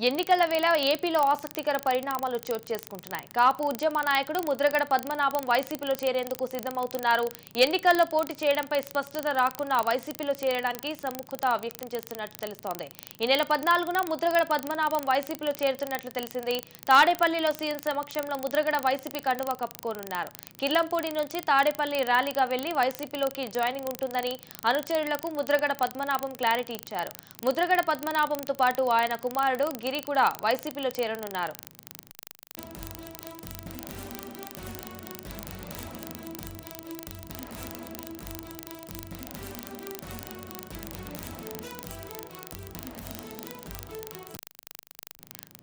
ఎన్నికల వేళ ఏపీలో ఆసక్తికర పరిణామాలు చోటు చేసుకుంటున్నాయి. కాపు ఉద్యమ నాయకుడు ముద్రగడ పద్మనాభం వైసీపీలో చేరేందుకు సిద్ధమవుతున్నారు. ఎన్నికల్లో పోటీ చేయడంపై స్పష్టత రాకున్నా వైసీపీలో చేరడానికి సముఖత వ్యక్తం చేస్తున్నట్లు తెలుస్తోంది. ఈ నెల 14న ముద్రగడ పద్మనాభం వైసీపీలో చేరుతున్నట్లు తెలిసింది. తాడేపల్లిలో సీఎం సమక్షంలో ముద్రగడ వైసీపీ కండువా కప్పుకోనున్నారు. కిల్లంపూడి నుంచి తాడేపల్లి ర్యాలీగా వెళ్లి వైసీపీలోకి జాయినింగ్ ఉంటుందని అనుచరులకు ముద్రగడ పద్మనాభం క్లారిటీ ఇచ్చారు. ముద్రగడ పద్మనాభంతో పాటు ఆయన కుమారుడు గిరి కూడా వైసీపీలో చేరనున్నారు.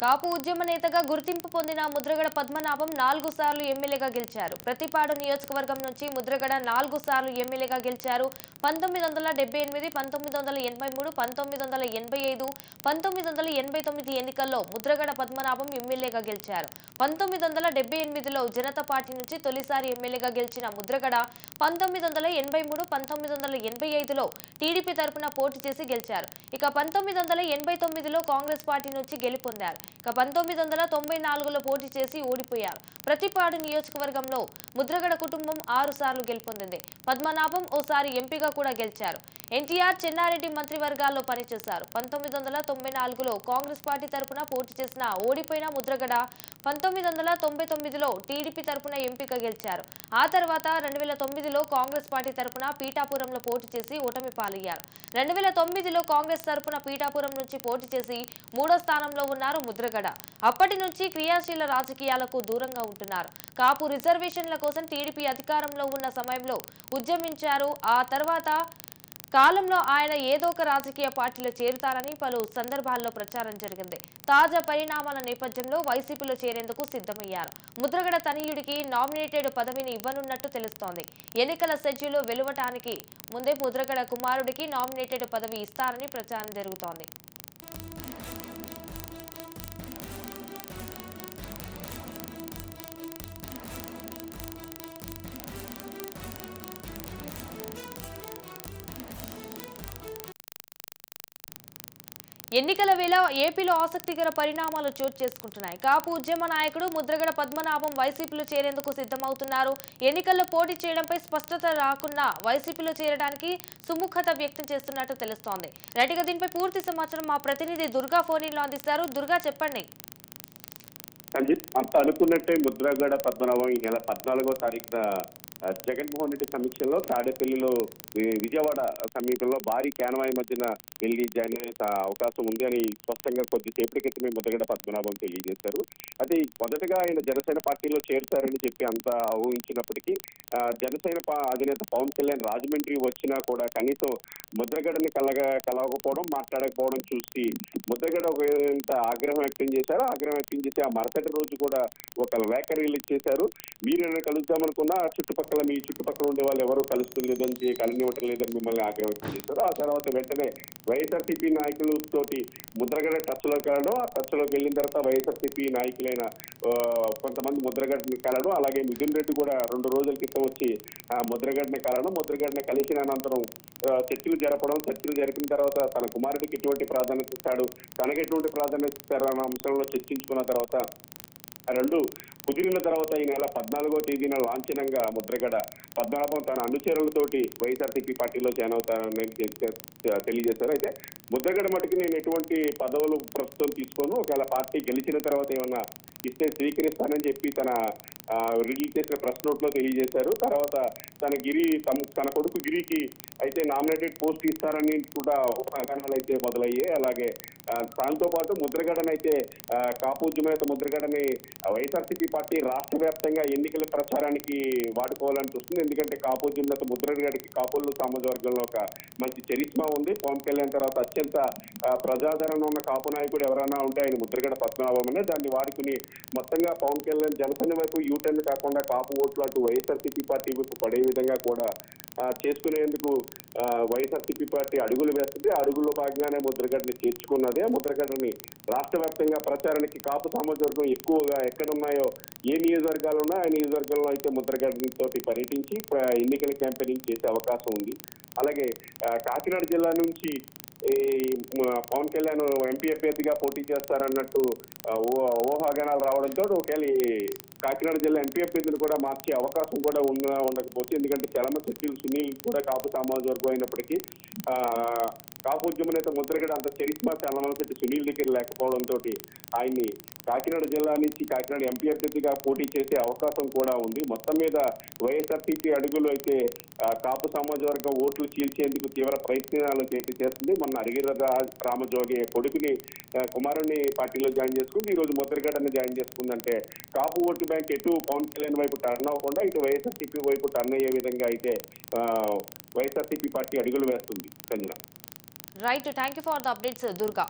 కాపు ఉద్యమ నేతగా గుర్తింపు పొందిన ముద్రగడ పద్మనాభం 4 సార్లు ఎమ్మెల్యేగా గెలిచారు. ప్రతిపాడు నియోజకవర్గం నుంచి ముద్రగడ 4 సార్లు ఎమ్మెల్యేగా గెలిచారు. 1978, 1983, 1985, 1989 ఎన్నికల్లో ముద్రగడ పద్మనాభం ఎమ్మెల్యేగా గెలిచారు. 1978లో జనతా పార్టీ నుంచి తొలిసారి ఎమ్మెల్యేగా గెలిచిన ముద్రగడ 1983, 1985లో టీడీపీ తరపున పోటీ చేసి గెలిచారు. ఇక 1989లో కాంగ్రెస్ పార్టీ నుంచి గెలుపొందారు. ఇక 1994లో పోటీ చేసి ఓడిపోయారు. ప్రతిపాడు నియోజకవర్గంలో ముద్రగడ కుటుంబం 6 సార్లు గెలుపొందింది. పద్మనాభం ఓసారి ఎంపీగా కూడా గెలిచారు. ఎన్టీఆర్, చెన్నారెడ్డి మంత్రివర్గాల్లో పనిచేశారు. 1994లో కాంగ్రెస్ పార్టీ తరపున పోటీ చేసిన ఓడిపోయిన ముద్రగడ 1999లో టీడీపీ తరపున ఎంపీగా గెలిచారు. ఆ తర్వాత 2009లో కాంగ్రెస్ పార్టీ తరపున పీఠాపురంలో పోటీ చేసి ఓటమి పాలయ్యారు. 2009లో కాంగ్రెస్ తరపున పీఠాపురం నుంచి పోటీ చేసి 3వ స్థానంలో ఉన్నారు ముద్రగడ. అప్పటి నుంచి క్రియాశీల రాజకీయాలకు దూరంగా ఉంటున్నారు. కాపు రిజర్వేషన్ల కోసం టీడీపీ అధికారంలో ఉన్న సమయంలో ఉద్యమించారు. ఆ తర్వాత కాలంలో ఆయన ఏదో ఒక రాజకీయ పార్టీలో చేరుతారని పలు సందర్భాల్లో ప్రచారం జరిగింది. తాజా పరిణామాల నేపథ్యంలో వైసీపీలో చేరేందుకు సిద్ధమయ్యారు. ముద్రగడ తనయుడికి నామినేటెడ్ పదవిని ఇవ్వనున్నట్టు తెలుస్తోంది. ఎన్నికల షెడ్యూల్ వెలువటానికి ముందే ముద్రగడ కుమారుడికి నామినేటెడ్ పదవి ఇస్తారని ప్రచారం జరుగుతోంది. ఎన్నికల వేళ ఏపీలో ఆసక్తికర పరిణామాలు చోటు చేసుకుంటున్నాయి. కాపు ఉద్యమ నాయకుడు ముద్రగడ పద్మనాభం వైసీపీలో చేరేందుకు సిద్ధమవుతున్నారు. ఎన్నికల్లో పోటీ చేయడంపై స్పష్టత రాకున్నా వైసీపీలో చేరడానికి సుముఖత వ్యక్తం చేస్తున్నట్టు తెలుస్తోంది. రైట్గా దీనిపై పూర్తి సమాచారం మా ప్రతినిధి దుర్గా ఫోన్లో అందిస్తారు. దుర్గా, చెప్పండి. అంత అనుకున్నట్టే ముద్రగడ పద్మనాభం ఈ నెల 14వ తారీఖున జగన్మోహన్ రెడ్డి సమీక్షలో తాడేపల్లిలో విజయవాడ సమీపంలో భారీ కాన్వాయ్ మధ్యన వెళ్లి జాయిన్ అయ్యే అవకాశం ఉంది అని స్పష్టంగా కొద్దిసేపటి క్రితమే ముద్రగడ పద్మనాభం తెలియజేశారు. అయితే మొదటగా ఆయన జనసేన పార్టీలో చేరుతారని చెప్పి అంతా ఊహించినప్పటికీ జనసేన అధినేత పవన్ కళ్యాణ్ రాజమండ్రి వచ్చినా కూడా కనీసం ముద్రగడని కలవకపోవడం, మాట్లాడకపోవడం చూసి ముద్రగడ ఒక ఆగ్రహం వ్యక్తం చేశారు. ఆగ్రహం వ్యక్తం చేసి ఆ మరుసటి రోజు కూడా ఒక లేఖ రిలీజ్ చేశారు. మీరు కలుద్దామనుకున్నా మీ చుట్టుపక్కల ఉండే వాళ్ళు ఎవరు కలుస్తలేదని, కలనివ్వటం లేదని మిమ్మల్ని ఆగ్రహం వ్యక్తం చేశారు. ఆ తర్వాత వెంటనే వైఎస్ఆర్సీపీ నాయకులతోటి ముద్రగడ టచ్ లోకి వెళ్ళడం, ఆ టచ్ లోకి వెళ్ళిన తర్వాత వైఎస్ఆర్సీపీ నాయకులైన కొంతమంది ముద్రగడ్ని కలడం, అలాగే మిథున్ రెడ్డి కూడా 2 రోజుల క్రితం వచ్చి ముద్రగడ్ని కలడం, ముద్రగడ్ని కలిసిన అనంతరం చర్చలు జరిపిన తర్వాత తన కుమారుడికి ఎటువంటి ప్రాధాన్యత ఇస్తాడు, తనకి ఎటువంటి ప్రాధాన్యత ఇస్తారు అన్న అంశంలో చర్చించుకున్న తర్వాత రెండు కుదిరిన తర్వాత ఈ నెల 14వ తేదీన లాంఛనంగా ముద్రగడ పద్మనాభం తన అనుచరులతోటి వైఎస్ఆర్సీపీ పార్టీలో జాయిన్ అవుతారని తెలియజేశారు. అయితే ముద్రగడ మటుకు నేను ఎటువంటి పదవులు ప్రస్తుతం తీసుకోను, ఒకవేళ పార్టీ గెలిచిన తర్వాత ఏమన్నా ఇస్తే స్వీకరిస్తానని చెప్పి తన రిలీజ్ చేసిన ప్రెస్ నోట్ లో తెలియజేశారు. తర్వాత తన కొడుకు గిరికి అయితే నామినేటెడ్ పోస్ట్ ఇస్తారని కూడా ఊహాగానాలు అయితే మొదలయ్యాయి. అలాగే దాంతో పాటు ముద్రగడనైతే కాపోద్యమేత ముద్రగడని వైఎస్ఆర్సీపీ పార్టీ రాష్ట్ర వ్యాప్తంగా ఎన్నికల ప్రచారానికి వాడుకోవాలని చూస్తుంది. ఎందుకంటే కాపోద్యమేత ముద్రగడకి కాపోలు సామాజిక వర్గంలో ఒక మంచి చరిత్ర ఉంది. పవన్ కళ్యాణ్ తర్వాత అత్యంత ప్రజాదరణ ఉన్న కాపు నాయకుడు ఎవరైనా ఉంటే ఆయన ముద్రగడ పద్మనాభం అనే దాన్ని వాడుకుని మొత్తంగా పవన్ కళ్యాణ్ జనసేన వైపు యూటర్న్ కాకుండా కాపు ఓట్లు అటు వైఎస్ఆర్సీపీ పార్టీ వైపు పడే విధంగా కూడా చేసుకునేందుకు వైఎస్ఆర్సీపీ పార్టీ అడుగులు వేస్తుంది. ఆ అడుగుల్లో భాగంగానే ముద్రగడని చేర్చుకున్నది. ఆ ముద్రగడని రాష్ట్ర వ్యాప్తంగా ప్రచారానికి కాపు సామాజిక వర్గం ఎక్కువగా ఎక్కడున్నాయో, ఏ నియోజకవర్గాలు ఉన్నాయో ఆ నియోజకవర్గంలో అయితే ముద్రగడని తోటి పర్యటించి ఎన్నికల క్యాంపెయినింగ్ చేసే అవకాశం ఉంది. అలాగే కాకినాడ జిల్లా నుంచి ఈ పవన్ కళ్యాణ్ ఎంపీ అభ్యర్థిగా పోటీ చేస్తారన్నట్టు ఊహాగానాలు రావడంతో ఒకవేళ ఈ కాకినాడ జిల్లా ఎంపీ అభ్యర్థిని కూడా మార్చే అవకాశం కూడా ఉండకపోతే, ఎందుకంటే చలమ సచివులు సునీల్ కూడా కాపు సామాజిక వర్గం అయినప్పటికీ కాపు ఉద్యమ నేత ముద్రగడ అంత చరిష్మా చలమశెట్టి సునీల్ దగ్గర లేకపోవడంతో ఆయన్ని కాకినాడ జిల్లా నుంచి కాకినాడ ఎంపీ అభ్యర్థిగా పోటీ చేసే అవకాశం కూడా ఉంది. మొత్తం మీద వైఎస్ఆర్సీపీ అడుగులు అయితే కాపు సామాజిక వర్గం ఓట్లు చీల్చేందుకు తీవ్ర ప్రయత్నాలు చేస్తుంది. మొన్న అరిగిర రామజోగి కొడుకుని కుమారుని పార్టీలో జాయిన్ చేసుకుంది, ఈ రోజు ముద్రగడని జాయిన్ చేసుకుందంటే కాపు ఓటు బ్యాంక్ ఎటు పవన్ కళ్యాణ్ వైపు టర్న్ అవ్వకుండా ఇటు వైఎస్ఆర్సీపీ వైపు టర్న్ అయ్యే విధంగా అయితే వైఎస్ఆర్సీపీ పార్టీ అడుగులు వేస్తుంది. Sanjana. Right, thank you for the updates Durga.